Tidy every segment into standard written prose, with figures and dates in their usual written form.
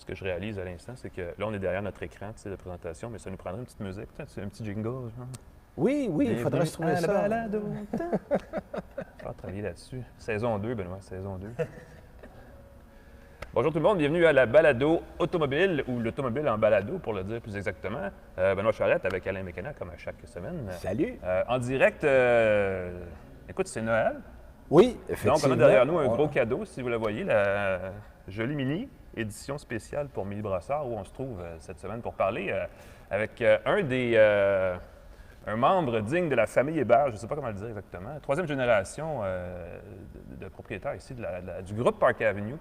ce que je réalise à l'instant, c'est que là, on est derrière notre écran de présentation, mais ça nous prendrait une petite musique, peut-être un petit jingle. Genre. Oui, il faudrait se trouver ça. Balado. On va travailler là-dessus. Saison 2, Benoît, saison 2. Bonjour tout le monde, bienvenue à la balado automobile, ou l'automobile en balado, pour le dire plus exactement. Benoît Charette avec Alain Mécana, comme à chaque semaine. Salut! En direct, écoute, c'est Noël. Oui, effectivement. Donc, on a derrière nous un gros cadeau, si vous le voyez, la jolie mini édition spéciale pour Mille Brassard, où on se trouve cette semaine pour parler avec un membre digne de la famille Hébert, je ne sais pas comment le dire exactement, troisième génération de propriétaires ici du groupe Park Avenue,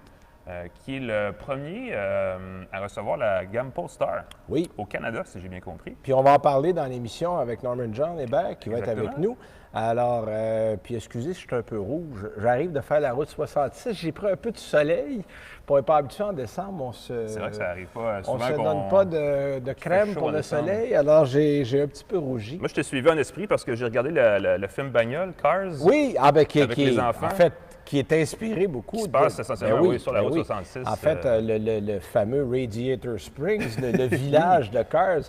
qui est le premier à recevoir la gamme Polestar au Canada, si j'ai bien compris. Puis on va en parler dans l'émission avec Norman John Hébert, qui va être avec nous. Alors, puis excusez si je suis un peu rouge, j'arrive de faire la route 66, j'ai pris un peu de soleil. Pour être pas habitué en décembre, c'est vrai que ça n'arrive pas souvent. On ne se donne pas de crème pour le soleil, alors j'ai un petit peu rougi. Moi, je t'ai suivi en esprit parce que j'ai regardé le film Bagnole, Cars, oui, avec les enfants. En fait, qui est inspiré beaucoup. Qui se passe essentiellement sur la route 66. En fait, le fameux Radiator Springs, le village de Cars,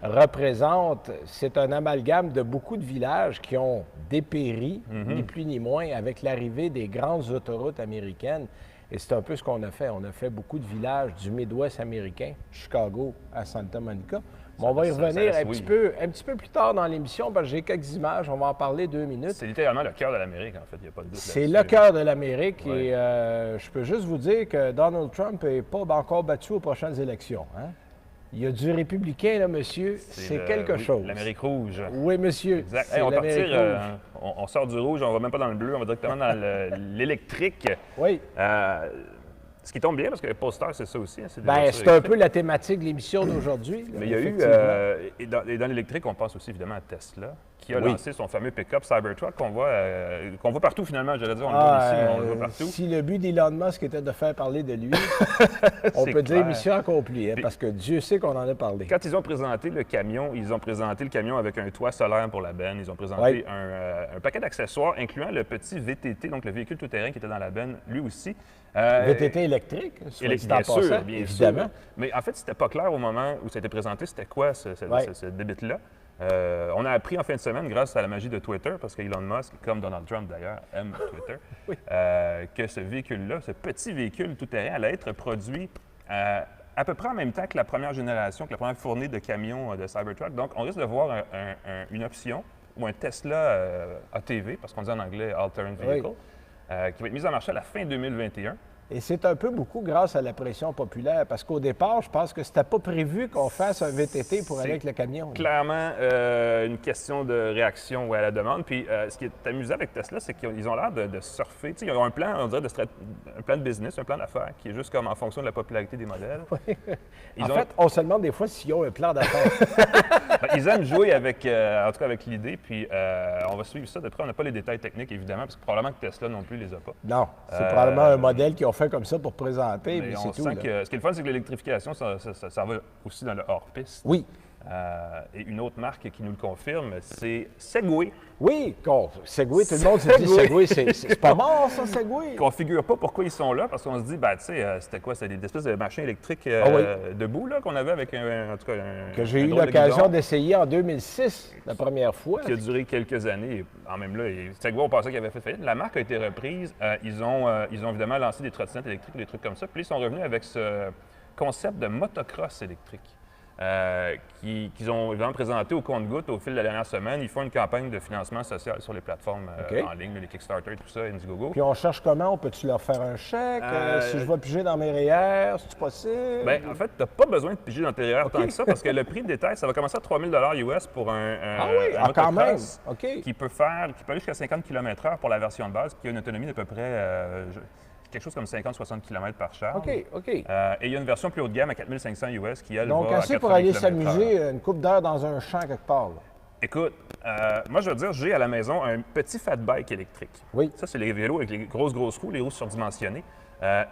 représente, c'est un amalgame de beaucoup de villages qui ont dépéri, ni plus ni moins, avec l'arrivée des grandes autoroutes américaines. Et c'est un peu ce qu'on a fait. On a fait beaucoup de villages du Midwest américain, Chicago à Santa Monica. Mais on va y revenir un petit peu plus tard dans l'émission, parce que j'ai quelques images, on va en parler 2 minutes. C'est littéralement le cœur de l'Amérique, en fait, il n'y a pas de doute là-dessus. C'est le cœur de l'Amérique et je peux juste vous dire que Donald Trump n'est pas encore battu aux prochaines élections. Hein? Il y a du républicain, là, monsieur, c'est quelque chose. L'Amérique rouge. Oui, monsieur. Exact. Hey, on va partir, on sort du rouge, on va même pas dans le bleu, on va directement dans l'électrique. Oui. Ce qui tombe bien, parce que Polestar, c'est ça aussi. Hein, c'est un peu la thématique de l'émission d'aujourd'hui. Mais il y a eu, et dans l'électrique, on pense aussi évidemment à Tesla, qui a lancé son fameux pick-up Cybertruck qu'on voit partout finalement. J'allais dire, on le voit ici, mais on le voit partout. Si le but d'Elon Musk était de faire parler de lui, on peut dire mission accomplie, hein, parce que Dieu sait qu'on en a parlé. Quand ils ont présenté le camion, avec un toit solaire pour la benne. Ils ont présenté un paquet d'accessoires, incluant le petit VTT, donc le véhicule tout-terrain qui était dans la benne, lui aussi. VTT électrique, bien sûr, évidemment. Mais en fait, c'était pas clair au moment où ça a été présenté, c'était quoi ce débit-là. On a appris en fin de semaine, grâce à la magie de Twitter, parce qu'Elon Musk, comme Donald Trump d'ailleurs, aime Twitter, que ce véhicule-là, ce petit véhicule tout-terrain, allait être produit à peu près en même temps que la première génération, que la première fournée de camions de Cybertruck. Donc, on risque de voir une option ou un Tesla ATV, parce qu'on dit en anglais Alternate Vehicle, qui va être mise en marché à la fin 2021. Et c'est un peu beaucoup grâce à la pression populaire, parce qu'au départ, je pense que c'était pas prévu qu'on fasse un VTT pour aller avec le camion. Clairement une question de réaction à la demande. Puis ce qui est amusant avec Tesla, c'est qu'ils ont l'air de surfer. Tu sais, ils ont un plan, on dirait, un plan de business, un plan d'affaires, qui est juste comme en fonction de la popularité des modèles. Oui. En fait, on se demande des fois s'ils ont un plan d'affaires. Ils aiment jouer avec l'idée, puis on va suivre ça de près. On n'a pas les détails techniques, évidemment, parce que probablement que Tesla non plus les a pas. Non, c'est probablement un modèle qu'ils ont fait comme ça pour présenter, mais c'est tout. Ce qui est le fun, c'est que l'électrification, ça va aussi dans le hors-piste. Oui. Et une autre marque qui nous le confirme, c'est Segway. Oui, Segway, tout le monde se dit Segway, c'est pas mort ça, Segway. Qu'on ne figure pas pourquoi ils sont là, parce qu'on se dit, tu sais, c'était quoi? C'était des espèces de machins électriques debout, là, qu'on avait avec en tout cas, que j'ai eu l'occasion d'essayer en 2006, la première fois. Qui a duré quelques années. En même là, Segway, on pensait qu'il avait fait faillite. La marque a été reprise. Ils ont évidemment lancé des trottinettes électriques ou des trucs comme ça. Puis ils sont revenus avec ce concept de motocross électrique. Qu'ils ont évidemment présenté au compte-gouttes au fil de la dernière semaine. Ils font une campagne de financement social sur les plateformes en ligne, les Kickstarter et tout ça, Indiegogo. Puis on cherche comment? On peut-tu leur faire un chèque? Si je vais piger dans mes REER, c'est-tu possible? Bien, en fait, tu n'as pas besoin de piger dans tes REER tant que ça, parce que le prix de détail, ça va commencer à 3 000 US pour un motocross qui peut aller jusqu'à 50 km/h pour la version de base, qui a une autonomie d'à peu près... quelque chose comme 50-60 km par char. OK. Et il y a une version plus haut de gamme à 4 500 US qui, elle, donc, va à assez 80 pour aller km/h. s'amuser une couple d'heures dans un champ quelque part. Là. Écoute, moi, je veux dire, j'ai à la maison un petit fat bike électrique. Oui. Ça, c'est les vélos avec les grosses roues, les roues surdimensionnées.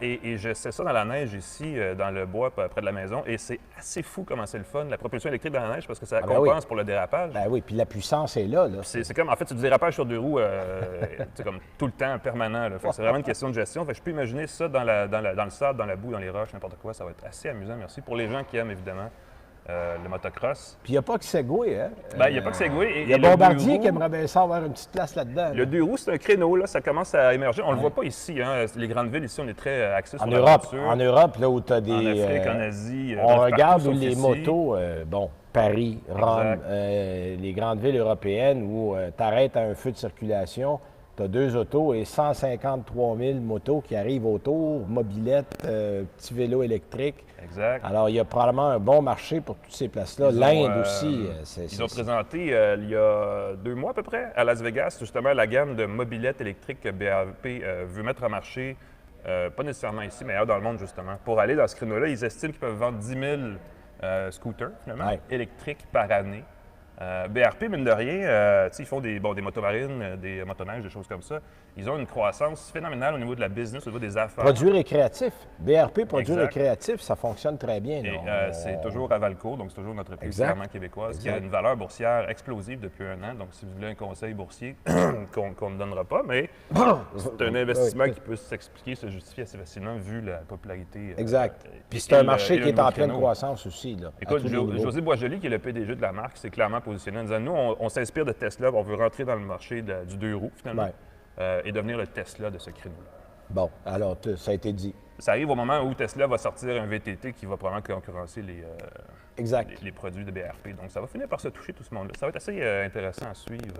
Et j'essaie ça dans la neige ici, dans le bois près de la maison. Et c'est assez fou comment c'est le fun, la propulsion électrique dans la neige, parce que ça compense pour le dérapage. Ben oui, puis la puissance est là. C'est comme, en fait, c'est du dérapage sur deux roues, comme tout le temps, permanent. C'est vraiment une question de gestion. Fait que je peux imaginer ça dans le sable, dans la boue, dans les roches, n'importe quoi. Ça va être assez amusant, merci. Pour les gens qui aiment, évidemment, le motocross. Puis il n'y a pas que Segway, hein? Bien, il n'y a pas que Segway. Il y a Bombardier qui aimerait bien ça avoir une petite place là-dedans. Le deux roues, c'est un créneau, là, ça commence à émerger. On ne le voit pas ici, hein. Les grandes villes, ici, on est très axés sur l'aventure. En Europe, là où tu as des... En Afrique, en Asie. On regarde où les motos, Paris, Rome, les grandes villes européennes où tu arrêtes à un feu de circulation, tu as 2 autos et 153 000 motos qui arrivent autour, mobylettes, petits vélos électriques. Exact. Alors, il y a probablement un bon marché pour toutes ces places-là. L'Inde aussi. Ils ont présenté, il y a 2 mois à peu près, à Las Vegas, justement, la gamme de mobylettes électriques que BRP veut mettre en marché, pas nécessairement ici, mais ailleurs dans le monde, justement. Pour aller dans ce créneau-là, ils estiment qu'ils peuvent vendre 10 000 scooters, finalement, électriques par année. BRP, mine de rien, ils font des motomarines, des motoneiges, des choses comme ça. Ils ont une croissance phénoménale au niveau de la business, au niveau des affaires. Produits récréatifs. BRP, produits récréatifs, ça fonctionne très bien. Et c'est toujours à Valco, donc c'est toujours notre vraiment québécoise, qui a une valeur boursière explosive depuis 1 an. Donc, si vous voulez un conseil boursier qu'on ne donnera pas, mais c'est un investissement qui peut s'expliquer, se justifier assez facilement vu la popularité. Exact. Puis c'est un marché qui est en pleine croissance aussi. Là, écoute, José Boisjoli, qui est le PDG de la marque, c'est clairement positionné en disant, nous, on s'inspire de Tesla, on veut rentrer dans le marché du 2 roues, finalement. Et devenir le Tesla de ce créneau-là. Bon, alors, ça a été dit. Ça arrive au moment où Tesla va sortir un VTT qui va probablement concurrencer les produits de BRP. Donc, ça va finir par se toucher tout ce monde-là. Ça va être assez intéressant à suivre.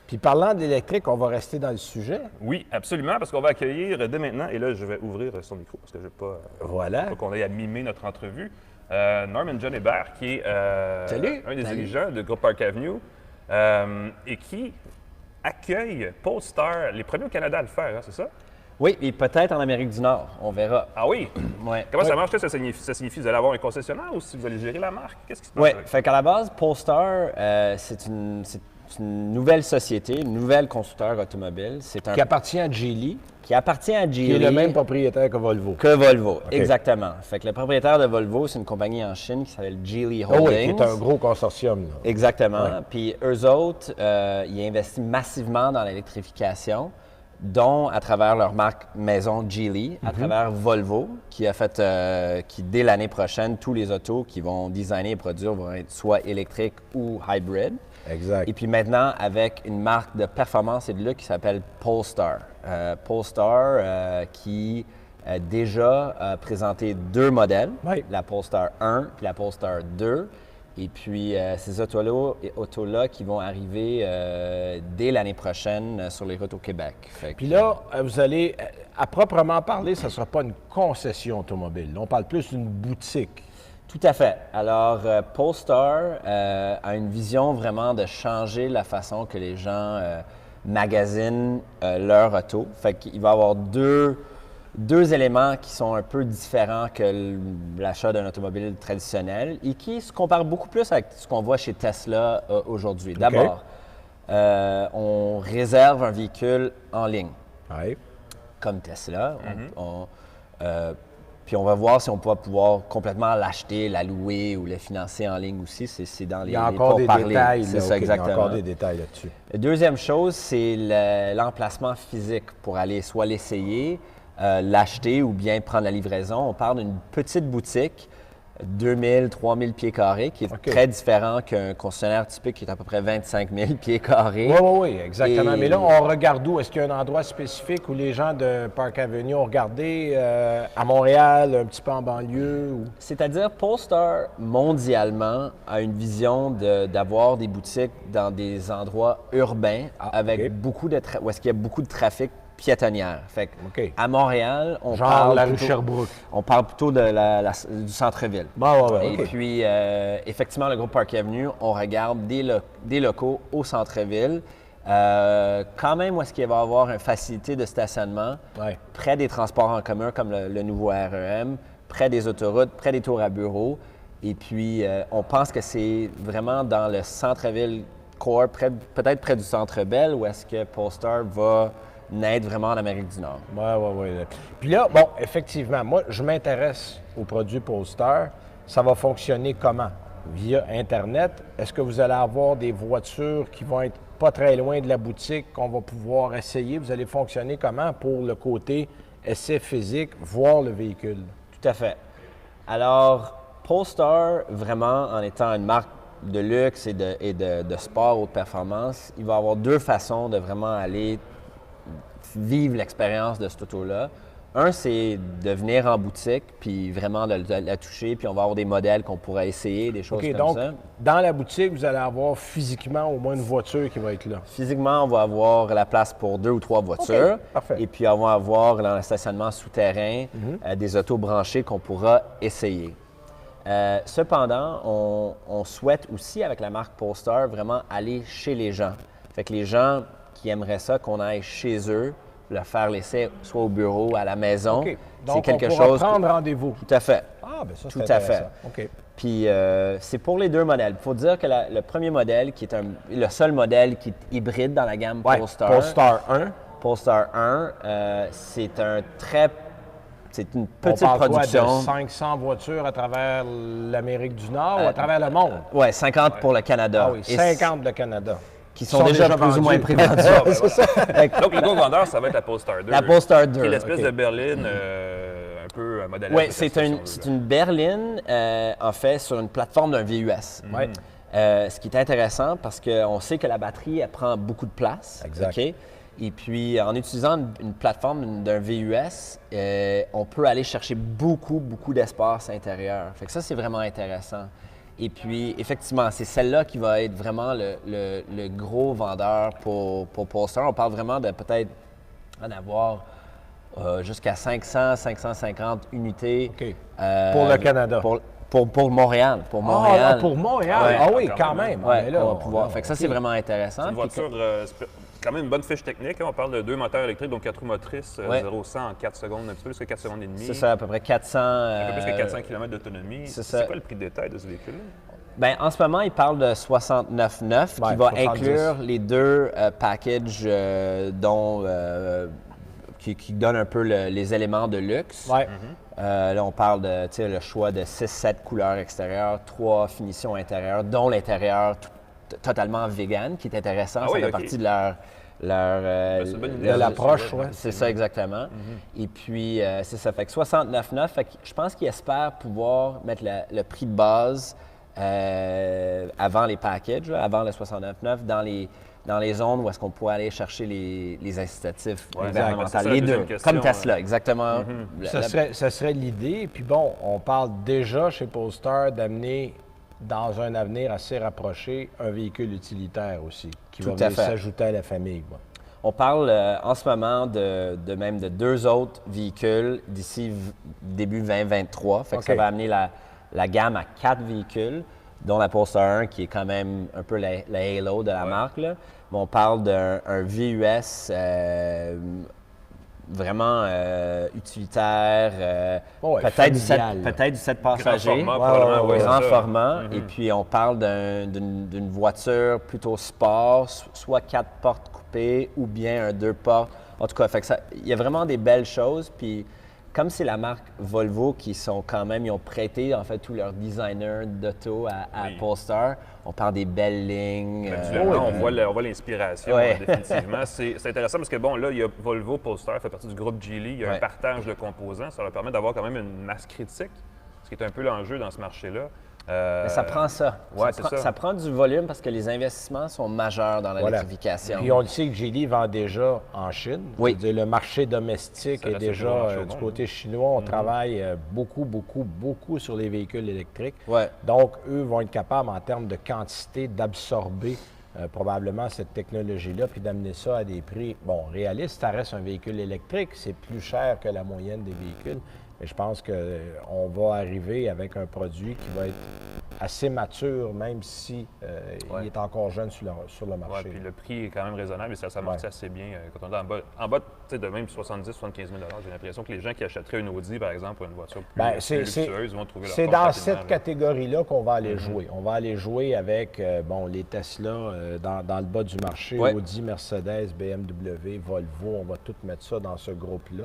Puis parlant d'électrique, on va rester dans le sujet. Oui, absolument, parce qu'on va accueillir dès maintenant, et là, je vais ouvrir son micro parce que je ne veux pas qu'on aille à mimer notre entrevue, Norman John Hébert, qui est un des dirigeants de Groupe Park Avenue et qui accueille Polestar, les premiers au Canada à le faire, hein, c'est ça? Oui, et peut-être en Amérique du Nord, on verra. Ah oui? Ouais. Comment ça marche? Ça signifie que vous allez avoir un concessionnaire ou si vous allez gérer la marque? Qu'est-ce qui se passe? Oui, fait qu'à la base, Polestar, c'est une nouvelle société, une nouvelle constructeur automobile. Qui appartient à Geely. Qui appartient à Geely. Qui est le même propriétaire que Volvo. Exactement. Fait que le propriétaire de Volvo, c'est une compagnie en Chine qui s'appelle Geely Holdings. Oui, qui est un gros consortium. Là. Exactement. Ouais. Puis eux autres, ils investissent massivement dans l'électrification, dont à travers leur marque maison Geely, à travers Volvo, qui a fait, qui dès l'année prochaine, tous les autos qui vont designer et produire vont être soit électriques ou hybrid. Exact. Et puis maintenant, avec une marque de performance et de luxe qui s'appelle Polestar. Polestar qui a déjà présenté 2 modèles, la Polestar 1 et la Polestar 2. Et puis, ces autos-là qui vont arriver dès l'année prochaine sur les routes au Québec. Puis là, vous allez, à proprement parler, ce ne sera pas une concession automobile. On parle plus d'une boutique. Tout à fait. Alors, Polestar a une vision vraiment de changer la façon que les gens magasinent leur auto. Fait qu'il va y avoir deux éléments qui sont un peu différents que l'achat d'un automobile traditionnel et qui se comparent beaucoup plus avec ce qu'on voit chez Tesla aujourd'hui. D'abord, on réserve un véhicule en ligne, comme Tesla. Puis on va voir si on peut pouvoir complètement l'acheter, la louer ou le financer en ligne aussi. C'est dans les Il y a encore des détails. C'est ça, exactement. Il y a encore des détails là-dessus. La deuxième chose, c'est l'emplacement physique pour aller soit l'essayer, l'acheter ou bien prendre la livraison. On parle d'une petite boutique, 2000, 3000 pieds carrés, qui est très différent qu'un concessionnaire typique qui est à peu près 25 000 pieds carrés. Oui, exactement. Mais là, on regarde où? Est-ce qu'il y a un endroit spécifique où les gens de Park Avenue ont regardé à Montréal, un petit peu en banlieue? Ou... C'est-à-dire, Polestar, mondialement, a une vision d'avoir des boutiques dans des endroits urbains avec beaucoup de où est-ce qu'il y a beaucoup de trafic piétonnière. Fait à Montréal, on parle la rue Sherbrooke. On parle plutôt du centre-ville. Et puis, effectivement, le groupe Park Avenue, on regarde des locaux au centre-ville. Quand même, où est-ce qu'il va y avoir une facilité de stationnement près des transports en commun, comme le nouveau REM, près des autoroutes, près des tours à bureaux. Et puis, on pense que c'est vraiment dans le centre-ville core, peut-être près du Centre Bell, ou est-ce que Polestar va naître vraiment en Amérique du Nord? Oui. Puis là, bon, effectivement, moi, je m'intéresse aux produits Polestar. Ça va fonctionner comment? Via Internet. Est-ce que vous allez avoir des voitures qui vont être pas très loin de la boutique, qu'on va pouvoir essayer? Vous allez fonctionner comment pour le côté essai physique, voir le véhicule? Tout à fait. Alors, Polestar, vraiment, en étant une marque de luxe et de sport haute performance, il va avoir deux façons de vraiment aller vivre l'expérience de cette auto-là. Un, c'est de venir en boutique, puis vraiment de la toucher, puis on va avoir des modèles qu'on pourrait essayer, des choses comme donc, ça. Dans la boutique, vous allez avoir physiquement au moins une voiture qui va être là. Physiquement, on va avoir la place pour 2 ou 3 voitures. OK, parfait. Et puis, on va avoir dans le stationnement souterrain des autos branchées qu'on pourra essayer. Cependant, on souhaite aussi, avec la marque Polestar, vraiment aller chez les gens. Fait que les gens qui aimeraient ça, qu'on aille chez eux, leur faire l'essai, soit au bureau, à la maison. OK. C'est Donc, quelque on pourra chose. prendre rendez-vous. Tout à fait. Ah, bien ça, c'est Tout à fait. intéressant. OK. Puis c'est pour les deux modèles. Il faut dire que le premier modèle, qui est le seul modèle qui est hybride dans la gamme Ouais, Polestar. Polestar 1. Polestar 1, c'est une petite On parle production. quoi, de 500 voitures à travers l'Amérique du Nord ou à travers le monde? Oui, 50 pour le Canada. Ah oui, Et 50 de Canada. qui sont déjà plus ou moins vendus. prévendus. C'est ça. Donc, le gros vendeur, ça va être la Polestar 2. La Polestar 2. Qui est l'espèce OK. de berline un peu un modèle. Oui, c'est une berline, en fait, sur une plateforme d'un VUS. Ouais. Ce qui est intéressant parce qu'on sait que la batterie, elle prend beaucoup de place. Exact. OK? Et puis, en utilisant une plateforme d'un VUS, on peut aller chercher beaucoup d'espace intérieur. Fait que ça, c'est vraiment intéressant. Et puis, effectivement, c'est celle-là qui va être vraiment le gros vendeur pour Polestar. On parle vraiment de peut-être en avoir jusqu'à 500, 550 unités. OK. Pour le Canada. Pour Montréal. Pour Montréal. Ah, pour Montréal. Ouais. Ah oui, quand même. Ouais, Mais là, on va pouvoir. Fait que ça, c'est vraiment intéressant. C'est une Puis voiture, c'est quand même une bonne fiche technique. Hein. On parle de 2 moteurs électriques, donc 4 roues motrices, Ouais. 0-100 en 4 secondes, un petit peu plus que 4 secondes et demie. c'est ça, à peu près 400. Un peu plus que 400 km d'autonomie. c'est ça. C'est quoi le prix de détail de ce véhicule-là? Bien, en ce moment, il parle de 69,9 Ouais, qui va 70. inclure les deux packages qui donnent un peu les éléments de luxe. Ouais. Là, on parle de le choix de 6-7 couleurs extérieures, 3 finitions intérieures, dont l'intérieur totalement vegan, qui est intéressant. Ah Ça oui, fait OK. partie de leur c'est une bonne idée. de l'approche, ouais. ouais. c'est ça exactement. Et puis, c'est ça. Fait que 69,9. Fait que je pense qu'ils espèrent pouvoir mettre le prix de base avant les packages, là, avant le 69,9, dans les zones où est-ce qu'on pourrait aller chercher les incitatifs Ouais, environnementaux. exact. C'est Les la deux, deuxième question, comme Tesla, exactement. Ça serait l'idée. Puis bon, on parle déjà chez Polestar d'amener, dans un avenir assez rapproché, un véhicule utilitaire aussi, qui Tout va à venir fait. s'ajouter à la famille. Bon. On parle en ce moment même de 2 autres véhicules d'ici début 2023. Fait que OK. ça va amener la gamme à 4 véhicules, dont la Polestar 1 qui est quand même un peu la halo de la marque. Là. Mais on parle d'un VUS vraiment utilitaire, Ouais, peut-être du familial, 7 passagers. format, probablement, ouais, Grand c'est ça. format. Et puis, on parle d'une voiture plutôt sport, soit 4 portes coupées ou bien un 2 portes. En tout cas, fait que il y a vraiment des belles choses. Puis, comme c'est la marque Volvo qui sont quand même, ils ont prêté en fait tous leurs designers d'auto à Oui. Polestar, on parle des belles lignes. Visuellement, on voit l'inspiration, Ouais. définitivement. C'est intéressant parce que, bon, là, il y a Volvo, Polestar, fait partie du groupe Geely. Il y a un Ouais. partage de composants. Ça leur permet d'avoir quand même une masse critique, ce qui est un peu l'enjeu dans ce marché-là. Mais ça prend ça. Ouais, c'est ça. Ça prend du volume parce que les investissements sont majeurs dans Voilà. l'électrification. Puis on le sait que Geely vend déjà en Chine. Oui. Je veux dire, le marché domestique Ça est reste le plus déjà gros marché au du monde. côté chinois. On travaille beaucoup sur les véhicules électriques. Ouais. Donc, eux vont être capables, en termes de quantité, d'absorber probablement cette technologie-là, puis d'amener ça à des prix, bon, réalistes. Ça reste un véhicule électrique, c'est plus cher que la moyenne des véhicules, mais je pense qu'on va arriver avec un produit qui va être assez mature, même si il est encore jeune sur le marché. Oui, puis le prix est quand même raisonnable et ça s'amortit assez bien. Quand on est en bas de même 70 75 000 j'ai l'impression que les gens qui achèteraient une Audi, par exemple, ou une voiture plus luxueuse vont trouver leur C'est compte dans rapidement, cette catégorie-là qu'on va aller jouer. On va aller jouer avec les Tesla dans le bas du marché, Audi, Mercedes, BMW, Volvo. On va tout mettre ça dans ce groupe-là.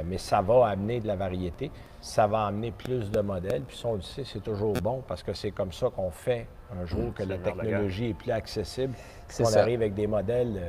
Mais ça va amener de la variété. Ça va amener plus de modèles. Puis ça, on le sait, c'est toujours bon parce que c'est comme ça qu'on fait un jour que la technologie est plus accessible. On arrive avec des modèles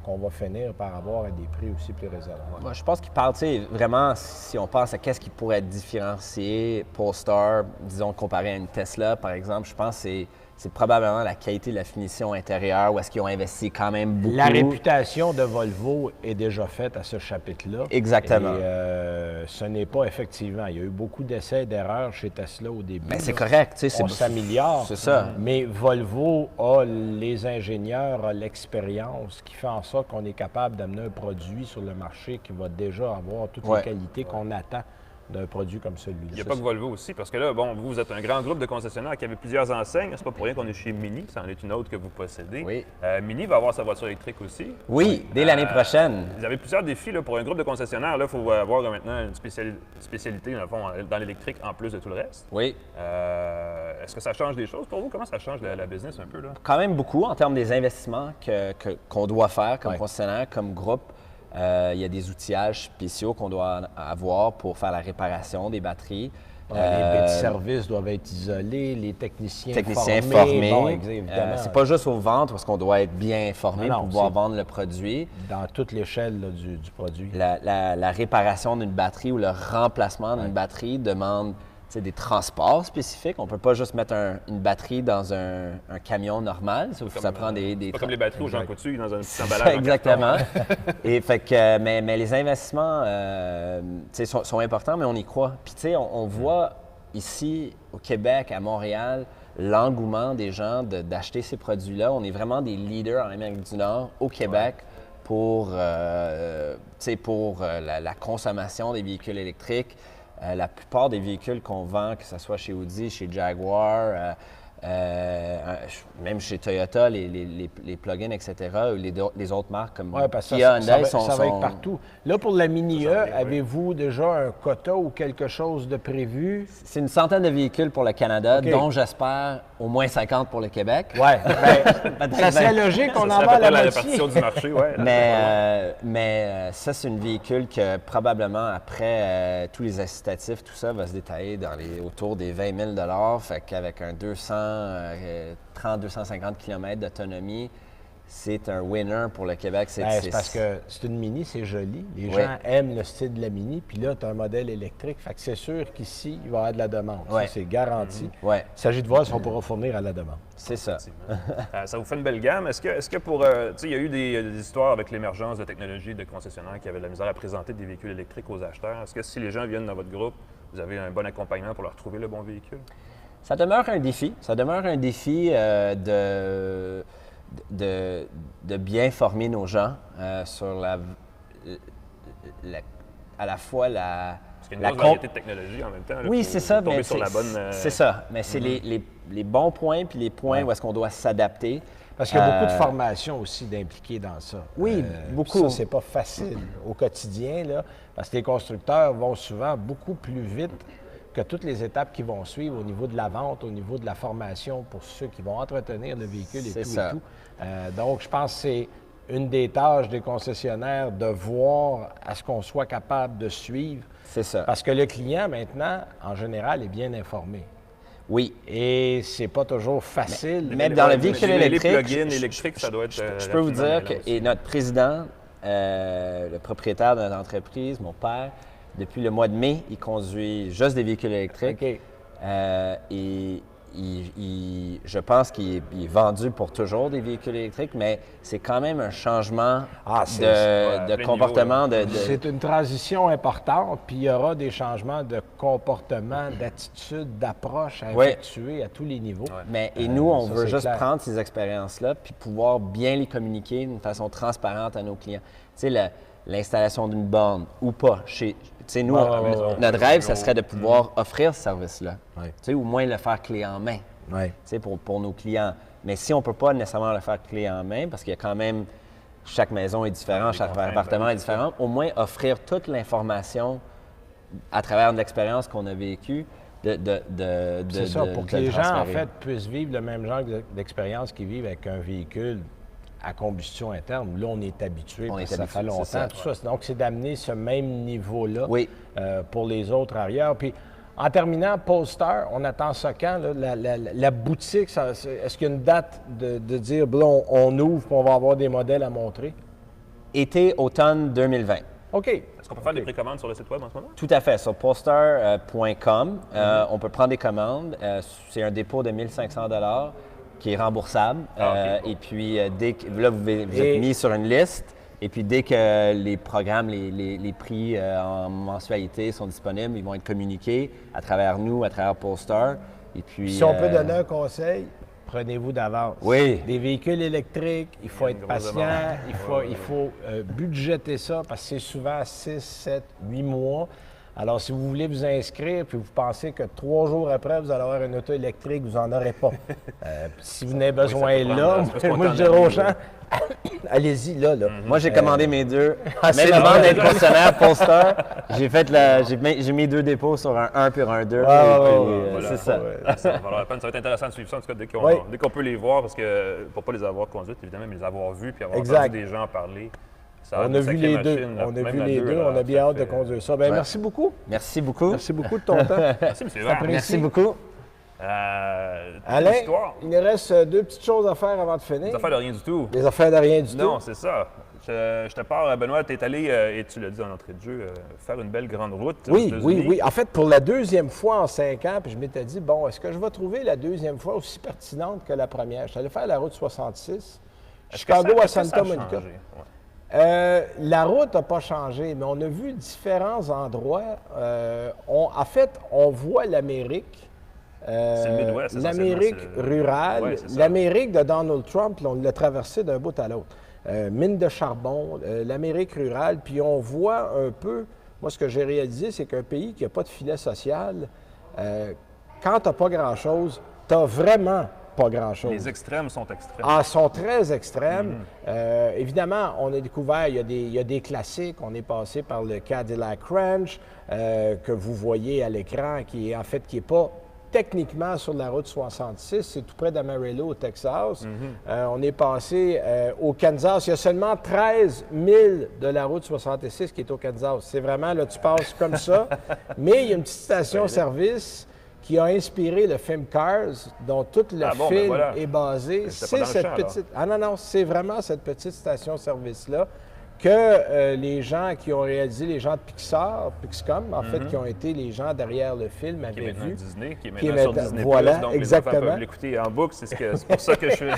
qu'on va finir par avoir à des prix aussi plus raisonnables. Moi, je pense qu'il parle, vraiment, si on pense à qu'est-ce qui pourrait être différencié, Polestar, disons, comparé à une Tesla, par exemple, je pense que c'est probablement la qualité de la finition intérieure, où est-ce qu'ils ont investi quand même beaucoup. La réputation de Volvo est déjà faite à ce chapitre-là. Exactement. Et ce n'est pas effectivement. Il y a eu beaucoup d'essais et d'erreurs chez Tesla au début. Mais c'est correct. On s'améliore. C'est ça. Mais Volvo a les ingénieurs, a l'expérience qui fait en sorte qu'on est capable d'amener un produit sur le marché qui va déjà avoir toutes les qualités qu'on attend d'un produit comme celui-là. Il n'y a pas que Volvo aussi, parce que là, vous êtes un grand groupe de concessionnaires qui avait plusieurs enseignes. C'est pas pour rien qu'on est chez Mini, ça en est une autre que vous possédez. Oui. Mini va avoir sa voiture électrique aussi. Oui, dès l'année prochaine. Vous avez plusieurs défis là, pour un groupe de concessionnaires. Il faut avoir maintenant une spécialité dans, le fond, dans l'électrique en plus de tout le reste. Oui. Est-ce que ça change des choses pour vous? Comment ça change la business un peu? Là? Quand même beaucoup en termes des investissements qu'on doit faire comme concessionnaire, comme groupe. Il y a des outillages spéciaux qu'on doit avoir pour faire la réparation des batteries. Les baies de service doivent être isolés, les techniciens formés. Bon, évidemment. C'est pas juste aux ventes parce qu'on doit être bien informé pour pouvoir vendre le produit. Dans toute l'échelle du produit. La réparation d'une batterie ou le remplacement d'une batterie demande des transports spécifiques. On ne peut pas juste mettre une batterie dans un camion normal. Ça prend des pas comme les batteries aux Jean Coutu dans un petit emballage. Exactement. Et fait que, mais les investissements sont importants, mais on y croit. Puis on voit ici au Québec, à Montréal, l'engouement des gens d'acheter ces produits-là. On est vraiment des leaders en Amérique du Nord, au Québec, pour la consommation des véhicules électriques. La plupart des véhicules qu'on vend, que ce soit chez Audi, chez Jaguar, même chez Toyota, les plug-ins, etc., ou les autres marques comme Kia, Hyundai ça va être partout. Là, pour la Mini E, avez-vous déjà un quota ou quelque chose de prévu? C'est une centaine de véhicules pour le Canada, dont j'espère au moins 50 pour le Québec. Oui, ça serait logique qu'on en vend la moitié. Répartition du marché, mais ça, c'est une véhicule que probablement, après tous les incitatifs, tout ça va se détailler autour des 20 000 fait qu'avec un 250 km d'autonomie, c'est un winner pour le Québec. C'est parce que c'est une Mini, c'est joli. Les gens aiment le style de la Mini. Puis là, tu as un modèle électrique. Fait que c'est sûr qu'ici, il va y avoir de la demande. Ça, c'est garanti. Il s'agit de voir si on pourra fournir à la demande. C'est ça. Ça vous fait une belle gamme. Est-ce que pour... il y a eu des histoires avec l'émergence de technologies de concessionnaires qui avaient de la misère à présenter des véhicules électriques aux acheteurs. Est-ce que si les gens viennent dans votre groupe, vous avez un bon accompagnement pour leur trouver le bon véhicule? Ça demeure un défi. Ça demeure un défi de bien former nos gens sur à la fois la... Parce qu'il y a une grosse variété de technologies en même temps. Là, oui, c'est ça. Mais c'est ça. Mais c'est les bons points puis les points où est-ce qu'on doit s'adapter. Parce qu'il y a beaucoup de formation aussi d'impliquer dans ça. Oui, beaucoup. Ça, c'est pas facile au quotidien, là, parce que les constructeurs vont souvent beaucoup plus vite que toutes les étapes qui vont suivre au niveau de la vente, au niveau de la formation pour ceux qui vont entretenir le véhicule et tout. Donc, je pense que c'est une des tâches des concessionnaires de voir à ce qu'on soit capable de suivre. C'est ça. Parce que le client, maintenant, en général, est bien informé. Oui. Et c'est pas toujours facile. Mais dans le véhicule électrique... Les plug-ins électriques, ça doit être... Je peux vous dire que notre président, le propriétaire de notre entreprise, mon père, depuis le mois de mai, il conduit juste des véhicules électriques. Et je pense qu'il est vendu pour toujours des véhicules électriques, mais c'est quand même un changement de comportement. C'est une transition importante, puis il y aura des changements de comportement, d'attitude, d'approche à effectuer à tous les niveaux. Et nous, on veut juste prendre ces expériences-là puis pouvoir bien les communiquer d'une façon transparente à nos clients. Tu sais, l'installation d'une borne ou pas. Nous, notre rêve, ça serait de pouvoir offrir ce service-là. Au moins le faire clé en main. pour nos clients. Mais si on ne peut pas nécessairement le faire clé en main, parce qu'il y a quand même, chaque maison est différente, chaque appartement est différent, au moins offrir toute l'information à travers l'expérience qu'on a vécue. C'est ça, pour que les gens, en fait, puissent vivre le même genre d'expérience qu'ils vivent avec un véhicule à combustion interne. Là, on est habitué, ça fait longtemps, tout ça. Donc, c'est d'amener ce même niveau-là pour les autres arrières. Puis, en terminant, Polestar, on attend ça quand? Là? La boutique, est-ce qu'il y a une date de dire, là, on ouvre et on va avoir des modèles à montrer? Été, automne 2020. OK. Est-ce qu'on peut faire des précommandes sur le site web en ce moment? Tout à fait. Sur polestar.com, on peut prendre des commandes. C'est un dépôt de 1 500 $ qui est remboursable. Et puis, dès que là, vous êtes mis sur une liste. Et puis, dès que les programmes, les prix en mensualité sont disponibles, ils vont être communiqués à travers nous, à travers Polestar. Et puis, si on peut donner un conseil, prenez-vous d'avance. Oui. Des véhicules électriques, il faut être patient, il faut budgéter ça parce que c'est souvent 6, 7, 8 mois. Alors, si vous voulez vous inscrire puis vous pensez que 3 jours après, vous allez avoir une auto électrique, vous n'en aurez pas. Si vous en avez besoin là, moi, je dirais aux gens, allez-y là. Moi, j'ai commandé mes deux. Même avant d'être concessionnaire Polestar, j'ai mis 2 dépôts sur un 1 puis un 2. C'est ça. Ça va être intéressant de suivre ça, en tout cas, dès qu'on peut les voir, parce que pour ne pas les avoir conduites, évidemment, mais les avoir vus puis avoir entendu des gens parler. On a vu les deux. On a bien hâte de conduire ça. Bien, merci beaucoup. Merci beaucoup. Merci beaucoup de ton temps. Merci, M. Vert. Merci beaucoup. Alain, il nous reste 2 petites choses à faire avant de finir. Des affaires de rien du tout. Des affaires de rien du tout. Non, c'est ça. Je te parle, Benoît, tu es allé, et tu l'as dit en entrée de jeu, faire une belle grande route. Oui. En fait, pour la 2e fois en 5 ans, puis je m'étais dit, bon, est-ce que je vais trouver la 2e fois aussi pertinente que la première? Je suis allé faire la route 66, Chicago à Santa Monica. La route n'a pas changé, mais on a vu différents endroits. En fait, on voit l'Amérique. L'Amérique rurale, l'Amérique de Donald Trump, là, on l'a traversée d'un bout à l'autre. Mine de charbon, l'Amérique rurale, puis on voit un peu, moi ce que j'ai réalisé, c'est qu'un pays qui n'a pas de filet social, quand tu n'as pas grand-chose, tu n'as vraiment pas grand-chose. Les extrêmes sont extrêmes. Ah, sont très extrêmes. Évidemment, on a découvert, il y a des classiques. On est passé par le Cadillac Ranch, que vous voyez à l'écran, qui n'est pas techniquement sur la route 66, c'est tout près d'Amarillo, au Texas. On est passé au Kansas. Il y a seulement 13 000 de la route 66 qui est au Kansas. C'est vraiment, là, tu passes comme ça. Mais il y a une petite station-service qui a inspiré le film Cars, dont tout le film est basé. C'est cette petite... c'est vraiment cette petite station-service-là que les gens qui ont réalisé, les gens de Pixcom, en fait, qui ont été les gens derrière le film, avaient vu. Disney, qui est maintenant sur Disney+, voilà, donc exactement. Les enfants peuvent l'écouter en boucle. C'est pour ça que je suis...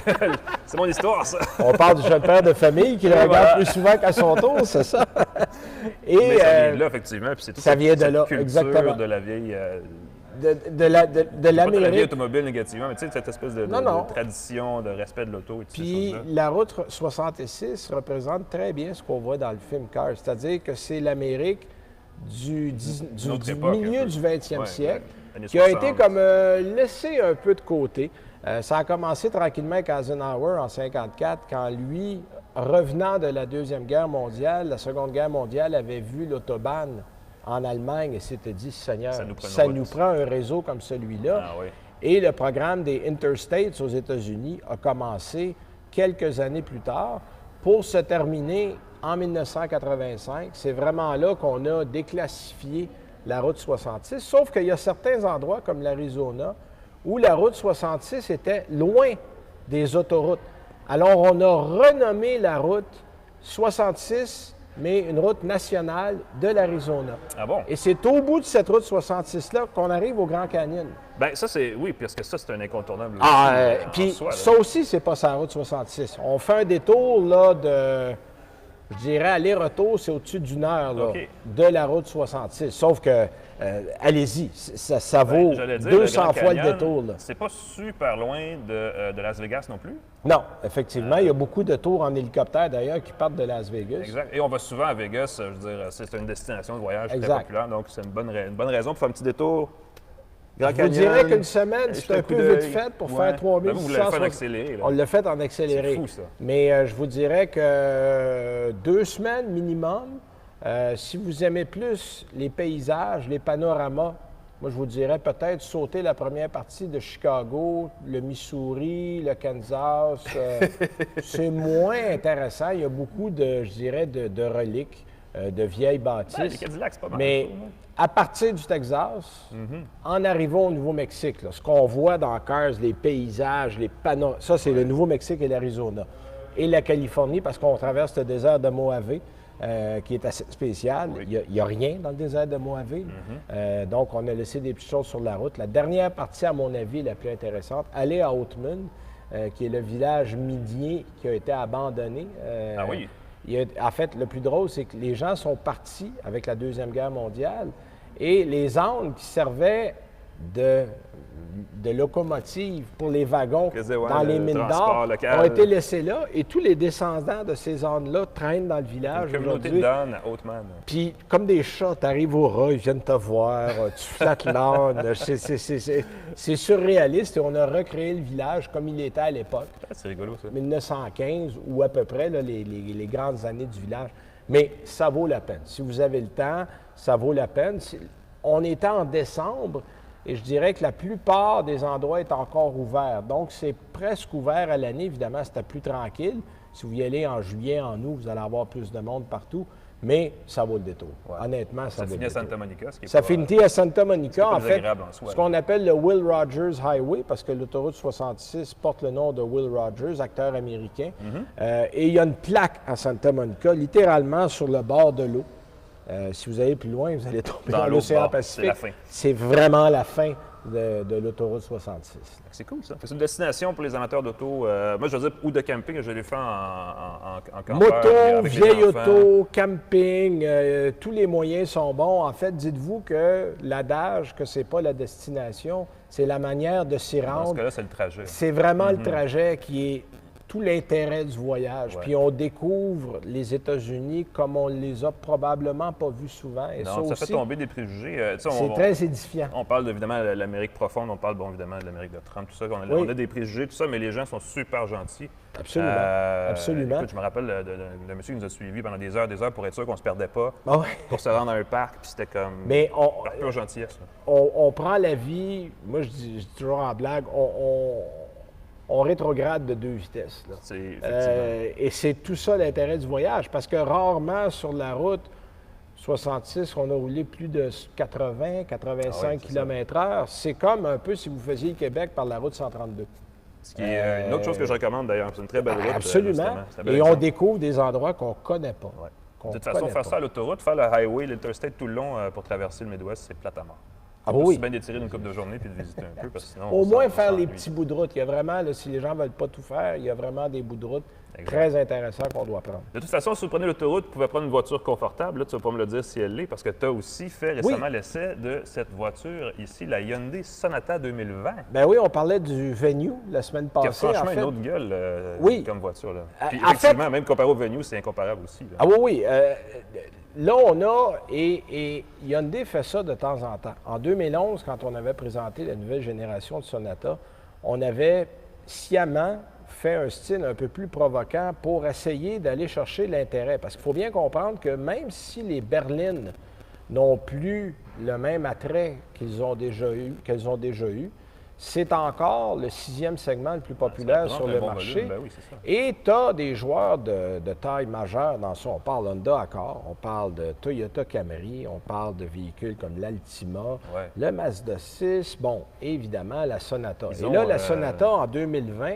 c'est mon histoire, ça. On parle du jeune père de famille qui le regarde plus souvent qu'à son tour, c'est ça? Et, mais ça vient de là, effectivement. Puis c'est tout ça vient de là, culture exactement. De la vieille... de l'Amérique. Pas de la vie automobile négativement, mais tu sais, cette espèce de tradition, de respect de l'auto et tout ça. Puis la route 66 représente très bien ce qu'on voit dans le film Cars, c'est-à-dire que c'est l'Amérique du milieu du 20e siècle qui a été comme laissé un peu de côté. Ça a commencé tranquillement avec Eisenhower en 1954, quand lui, revenant de la Deuxième Guerre mondiale, la Seconde Guerre mondiale, avait vu l'autobahn en Allemagne et s'était dit, Seigneur, ça nous prend un réseau comme celui-là. Et le programme des Interstates aux États-Unis a commencé quelques années plus tard pour se terminer en 1985. C'est vraiment là qu'on a déclassifié la route 66, sauf qu'il y a certains endroits comme l'Arizona où la route 66 était loin des autoroutes. Alors, on a renommé la route 66 mais une route nationale de l'Arizona. Ah bon? Et c'est au bout de cette route 66-là qu'on arrive au Grand Canyon. Bien, ça, c'est... Oui, parce que ça, c'est un incontournable. Puis ça aussi, c'est pas sa route 66. On fait un détour, là, de... Je dirais, aller-retour, c'est au-dessus d'une heure, là, de la route 66. Sauf que, allez-y, ça vaut 200 fois le détour. C'est pas super loin de Las Vegas non plus? Non, effectivement. Il y a beaucoup de tours en hélicoptère, d'ailleurs, qui partent de Las Vegas. Exact. Et on va souvent à Vegas, je veux dire, c'est une destination de voyage très populaire. Donc, c'est une bonne raison pour faire un petit détour Grand Je vous Canyon, dirais qu'une semaine, c'est jeter un coup peu d'œil. vite fait pour Ouais. faire 3600. Vous l'avez fait en accéléré. Là. On l'a fait en accéléré. C'est fou, ça. Mais je vous dirais que 2 semaines minimum, si vous aimez plus les paysages, les panoramas, moi, je vous dirais peut-être sauter la première partie de Chicago, le Missouri, le Kansas. C'est moins intéressant. Il y a beaucoup de, je dirais, de reliques, de vieilles bâtisses. Les Cadillacs, c'est pas mal. Mais à partir du Texas, en arrivant au Nouveau-Mexique, là, ce qu'on voit dans Cars, les paysages, les panneaux, ça, c'est le Nouveau-Mexique et l'Arizona. Et la Californie, parce qu'on traverse le désert de Mojave, qui est assez spécial. Oui. Il n'y a rien dans le désert de Mojave. Donc, on a laissé des petites choses sur la route. La dernière partie, à mon avis, la plus intéressante, aller à Oatman, qui est le village minier qui a été abandonné. Ah oui? En fait, le plus drôle, c'est que les gens sont partis avec la Deuxième Guerre mondiale et les ânes qui servaient de locomotives pour les wagons dans les mines d'or ont été laissés là et tous les descendants de ces ânes-là traînent dans le village Une communauté aujourd'hui. d'ânes à Oatman. Puis, comme des chats, tu arrives au rat, ils viennent te voir, tu flattes l'âne. C'est surréaliste et on a recréé le village comme il était à l'époque. C'est rigolo, ça. 1915 ou à peu près, là, les grandes années du village. Mais ça vaut la peine. Si vous avez le temps, ça vaut la peine. On était en décembre et je dirais que la plupart des endroits est encore ouverts. Donc, c'est presque ouvert à l'année. Évidemment, c'était plus tranquille. Si vous y allez en juillet, en août, vous allez avoir plus de monde partout. Mais ça vaut le détour. Ouais. Honnêtement, ça vaut le finit à détour. Santa Monica, ce qui est Ça pas- finit à Santa Monica, pas en fait, désagréable en soi, ce qu'on appelle le Will Rogers Highway, parce que l'autoroute 66 porte le nom de Will Rogers, acteur américain. Et il y a une plaque à Santa Monica, littéralement sur le bord de l'eau. Si vous allez plus loin, vous allez tomber dans l'autre l'océan bord, Pacifique. c'est la fin. C'est vraiment la fin de l'autoroute 66. C'est cool, ça. C'est une destination pour les amateurs d'auto. Moi, je veux dire, ou de camping, je l'ai fait en campeur. Moto, avec les vieille enfants. auto, camping, tous les moyens sont bons. En fait, dites-vous que l'adage que c'est pas la destination, c'est la manière de s'y Dans ce rendre. cas-là, c'est le trajet. C'est vraiment le trajet qui est tout l'intérêt du voyage. Ouais. Puis on découvre les États-Unis comme on les a probablement pas vus souvent. Et Non, ça aussi, fait tomber des préjugés. Tu sais, c'est très édifiant. on parle évidemment de l'Amérique profonde, on parle évidemment de l'Amérique de Trump, tout ça. Oui. On a des préjugés, tout ça, mais les gens sont super gentils. Absolument. Absolument. Écoute, je me rappelle de monsieur qui nous a suivis pendant des heures pour être sûr qu'on se perdait pas, Ah ouais. pour se rendre à un parc, puis c'était comme Mais par pure gentillesse. là. on prend la vie, moi je dis toujours en blague, on rétrograde de 2 vitesses. Là. C'est effectivement. Et c'est tout ça l'intérêt du voyage, parce que rarement sur la route 66, on a roulé plus de 80, 85 Ah ouais, c'est km/h. C'est comme un peu si vous faisiez le Québec par la route 132. Ce qui est une autre chose que je recommande d'ailleurs. C'est une très belle route. Absolument. justement. C'est un bel Et on exemple. découvre des endroits qu'on ne connaît pas. Ouais. qu'on De toute façon, connaît faire pas. ça à l'autoroute, faire le highway, l'interstate tout le long pour traverser le Midwest, c'est plate à mort. Ah C'est oui. bien d'étirer d'une couple de journées puis de visiter un peu, parce que sinon... Au on moins s'en- faire on les s'ennuie. petits bouts de route. Il y a vraiment, là, si les gens ne veulent pas tout faire, il y a vraiment des bouts de route Exact. très intéressants qu'on doit prendre. De toute façon, si vous prenez l'autoroute, vous pouvez prendre une voiture confortable. Là, tu vas pas me le dire si elle l'est, parce que tu as aussi fait récemment l'essai de cette voiture ici, la Hyundai Sonata 2020, Ben oui, on parlait du Venue la semaine qui a passée. franchement en fait. une autre gueule Oui. comme voiture. Là. En Puis, fait- effectivement, même comparé au Venue, c'est incomparable aussi. là. Ah oui, oui. Là, on a, et Hyundai fait ça de temps en temps. En 2011, quand on avait présenté la nouvelle génération de Sonata, on avait sciemment fait un style un peu plus provoquant pour essayer d'aller chercher l'intérêt. Parce qu'il faut bien comprendre que même si les berlines n'ont plus le même attrait qu'elles ont déjà eu, c'est encore le 6e segment le plus populaire Ça sur représente le un bon marché. volume, ben oui, c'est ça. Et tu as des joueurs de taille majeure dans ça. On parle Honda Accord, on parle de Toyota Camry, on parle de véhicules comme l'Altima, Ouais. le Mazda 6, bon, évidemment, la Sonata. Ils Et ont, là, la Sonata, en 2020,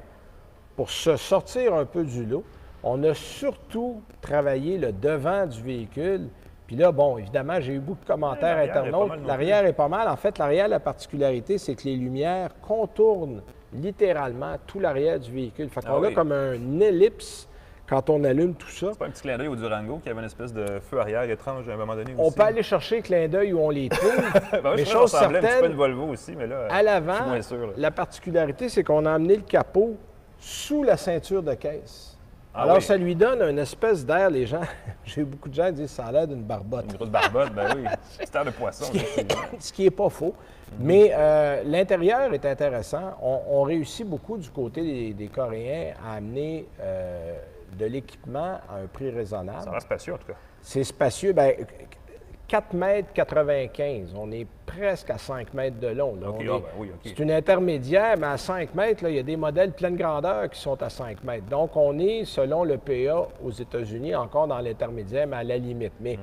pour se sortir un peu du lot, on a surtout travaillé le devant du véhicule. Puis là, bon, évidemment, j'ai eu beaucoup de commentaires l'arrière est pas internautes. mal non L'arrière est pas mal. En fait, l'arrière, la particularité, c'est que les lumières contournent littéralement tout l'arrière du véhicule. Fait qu'on Ah a oui. comme un ellipse quand on allume tout ça. C'est pas un petit clin d'œil au Durango qui avait une espèce de feu arrière étrange à un moment donné aussi. On peut aller chercher le clin d'œil où on les trouve. Ben oui, mais je chose trouvais qu'on ressemblait un petit peu à certaine, une Volvo aussi, mais là, à je l'avant, suis moins sûr. là. la particularité, c'est qu'on a amené le capot sous la ceinture de caisse. Alors, ça lui donne une espèce d'air, les gens, j'ai eu beaucoup de gens qui disent ça a l'air d'une barbotte. Une grosse barbotte, ben oui. C'est l'air de poisson. Ce qui n'est pas faux. Mais l'intérieur est intéressant. On réussit beaucoup du côté des Coréens à amener de l'équipement à un prix raisonnable. Ça a l'air spacieux, en tout cas. C'est spacieux. Bien, 4 mètres 95. On est presque à 5 mètres de long. Là. C'est une intermédiaire, mais à 5 mètres, là, il y a des modèles pleine grandeur qui sont à 5 mètres. Donc, on est, selon le PA aux États-Unis, encore dans l'intermédiaire, mais à la limite. Mais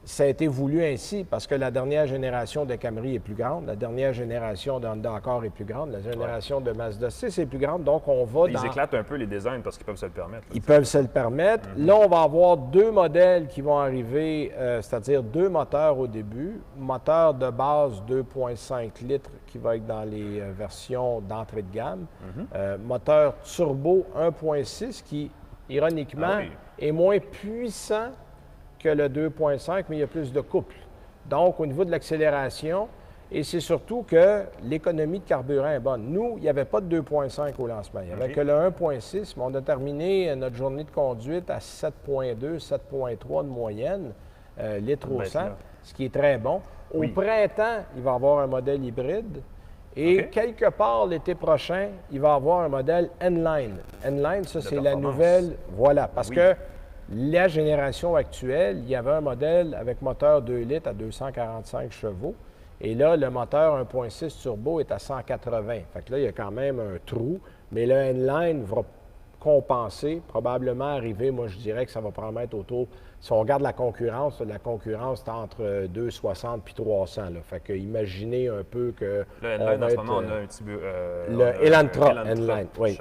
ça a été voulu ainsi parce que la dernière génération de Camry est plus grande, la dernière génération de Honda Accord est plus grande, la génération de Mazda 6 est plus grande. Donc, on va Ils éclatent un peu les designs parce qu'ils peuvent se le permettre. Ils peuvent se le permettre. Là, on va avoir 2 modèles qui vont arriver, c'est-à-dire 2 moteurs au début. Moteur de base 2,5 litres qui va être dans les versions d'entrée de gamme. Moteur turbo 1,6 qui, ironiquement, est moins puissant que le 2,5, mais il y a plus de couple. Donc, au niveau de l'accélération, et c'est surtout que l'économie de carburant est bonne. Nous, il n'y avait pas de 2,5 au lancement. Il n'y avait que le 1,6, mais on a terminé notre journée de conduite à 7,2, 7,3 de moyenne litres au 100, ce qui est très bon. Au printemps, il va y avoir un modèle hybride. Et quelque part l'été prochain, il va y avoir un modèle N-Line. N-Line, ça, c'est la nouvelle. Voilà, parce que la génération actuelle, il y avait un modèle avec moteur 2 litres à 245 chevaux. Et là, le moteur 1.6 turbo est à 180. Fait que là, il y a quand même un trou. Mais le N-Line va compenser, probablement arriver, moi je dirais que ça va probablement être autour, si on regarde la concurrence est entre 260 puis 300. Là. Fait que imaginez un peu que... Le N-Line, en ce moment, on a un petit peu... le Elantra N-Line, oui.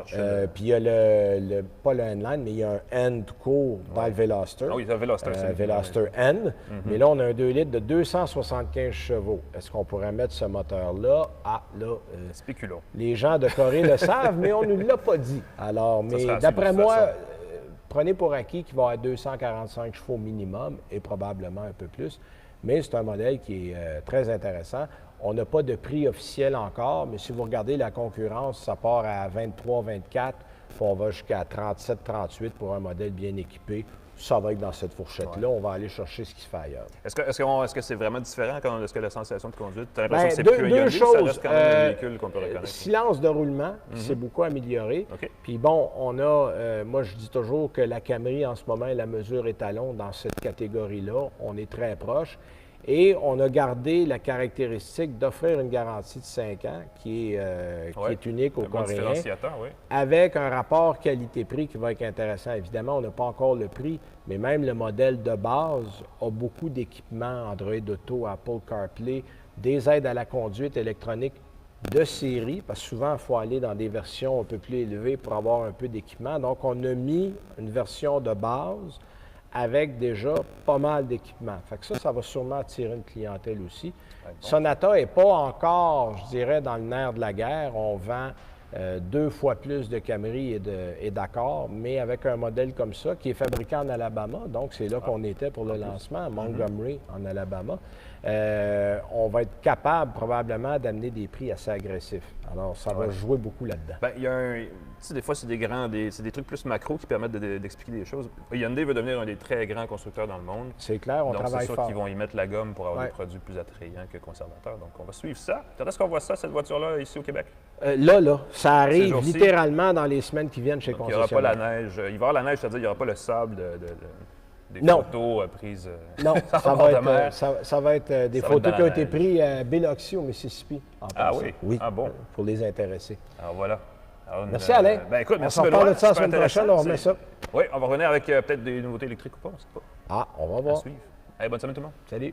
Puis il y a pas le N-Line, mais il y a un N tout court dans le Veloster. Ah oui, c'est un Veloster. Veloster N. Mais là, on a un 2 litres de 275 chevaux. Est-ce qu'on pourrait mettre ce moteur-là? Ah, là... spéculons. Les gens de Corée le savent, mais on ne nous l'a pas dit. Alors, mais d'après moi... Prenez pour acquis qu'il va avoir 245 chevaux minimum et probablement un peu plus. Mais c'est un modèle qui est très intéressant. On n'a pas de prix officiel encore, mais si vous regardez la concurrence, ça part à 23, 24, puis on va jusqu'à 37, 38 pour un modèle bien équipé. Ça va être dans cette fourchette-là. On va aller chercher ce qui se fait ailleurs. Est-ce que c'est vraiment différent quand est-ce que la sensation de conduite? Tu as l'impression que c'est plus deux choses. Ça reste quand même un véhicule qu'on peut reconnaître. Silence de roulement, c'est beaucoup amélioré. Puis bon, on a, moi je dis toujours que la Camry en ce moment est la mesure étalon dans cette catégorie-là. On est très proche. Et on a gardé la caractéristique d'offrir une garantie de 5 ans qui est unique aux Coréens, avec un rapport qualité-prix qui va être intéressant. Évidemment, on n'a pas encore le prix, mais même le modèle de base a beaucoup d'équipements Android Auto, Apple CarPlay, des aides à la conduite électronique de série, parce que souvent, il faut aller dans des versions un peu plus élevées pour avoir un peu d'équipement. Donc, on a mis une version de base avec déjà pas mal d'équipements. Fait que ça va sûrement attirer une clientèle aussi. Sonata n'est pas encore, je dirais, dans le nerf de la guerre. On vend 2 fois plus de Camry et d'Accord, mais avec un modèle comme ça, qui est fabriqué en Alabama. Donc, c'est là qu'on était pour le lancement, à Montgomery, en Alabama. On va être capable, probablement, d'amener des prix assez agressifs. Alors, ça va jouer beaucoup là-dedans. Bien, il y a tu sais, des fois, c'est des trucs plus macro qui permettent d'expliquer des choses. Hyundai veut devenir un des très grands constructeurs dans le monde. C'est clair, on travaille fort. Donc, c'est sûr qu'ils vont y mettre la gomme pour avoir des produits plus attrayants que conservateurs. Donc, on va suivre ça. Quand est-ce qu'on voit ça, cette voiture-là, ici au Québec? Là, ça arrive littéralement dans les semaines qui viennent chez concessionnaire. Il n'y aura pas la neige. Il va y avoir la neige, c'est-à-dire qu'il n'y aura pas le sable des photos prises. Non, ça va être des photos qui ont été prises à Biloxi, au Mississippi. Oui? Ah bon? Pour les intéressés. Alors voilà. Merci Alain. Ben écoute, merci Benoît. On parle de ça la semaine prochaine, on remet ça. Oui, on va revenir avec peut-être des nouveautés électriques ou pas, on ne sait pas. On va voir. À suivre. Allez, bonne semaine tout le monde. Salut.